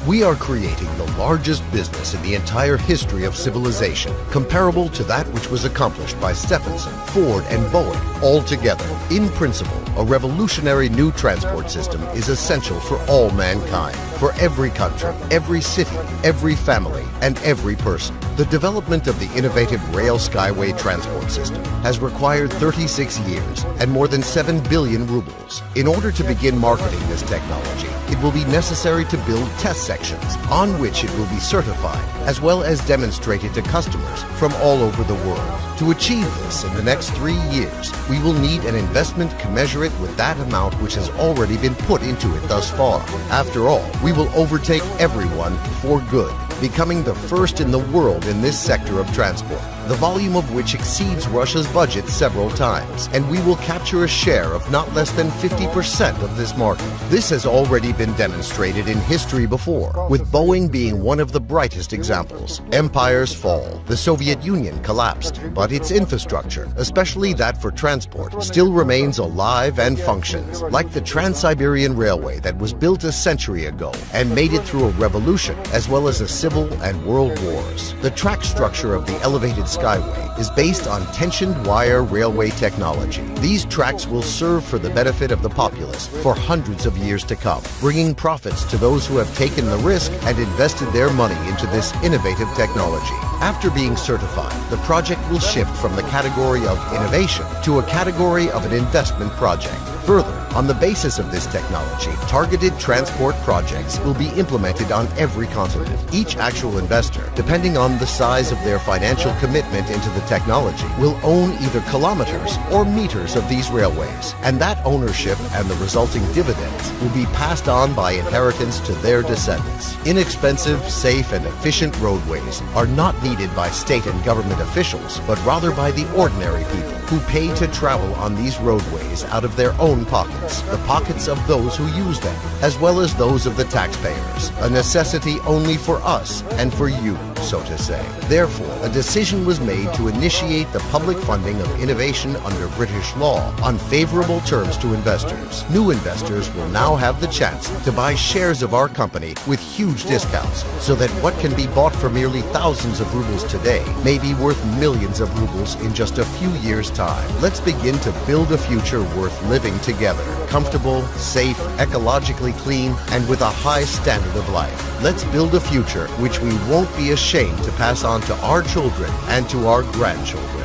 We are creating the largest business in the entire history of civilization, comparable to that which was accomplished by Stephenson, Ford, and Boeing all together. In principle, a revolutionary new transport system is essential for all mankind, for every country, every city, every family, and every person. The development of the innovative rail SkyWay transport system has required 36 years and more than 7 billion rubles. In order to begin marketing this technology, it will be necessary to build test sections on which it will be certified, as well as demonstrated to customers from all over the world. To achieve this in the next 3 years, we will need an investment commensurate with that amount which has already been put into it thus far. After all, we will overtake everyone for good, becoming the first in the world in this sector of transport, the volume of which exceeds Russia's budget several times, and we will capture a share of not less than 50% of this market. This has already been demonstrated in history before, with Boeing being one of the brightest examples. Empires fall, the Soviet Union collapsed, but its infrastructure, especially that for transport, still remains alive and functions, like the Trans-Siberian Railway that was built a century ago and made it through a revolution as well as a civil and world wars. The track structure of the elevated SkyWay is based on tensioned wire railway technology. These tracks will serve for the benefit of the populace for hundreds of years to come, bringing profits to those who have taken the risk and invested their money into this innovative technology. After being certified, the project will shift from the category of innovation to a category of an investment project. Further, on the basis of this technology, targeted transport projects will be implemented on every continent. Each actual investor, depending on the size of their financial commitment into the technology, will own either kilometers or meters of these railways, and that ownership and the resulting dividends will be passed on by inheritance to their descendants. Inexpensive, safe, and efficient roadways are not needed by state and government officials, but rather by the ordinary people who pay to travel on these roadways out of their own pockets, the pockets of those who use them, as well as those of the taxpayers, a necessity only for us and for you, so to say. Therefore, a decision was made to initiate the public funding of innovation under British law on favorable terms to investors. New investors will now have the chance to buy shares of our company with huge discounts, so that what can be bought for merely thousands of rubles today may be worth millions of rubles in just a few years' time. Let's begin to build a future worth living together, comfortable, safe, ecologically clean, and with a high standard of life. Let's build a future which we won't be ashamed to pass on to our children and to our grandchildren.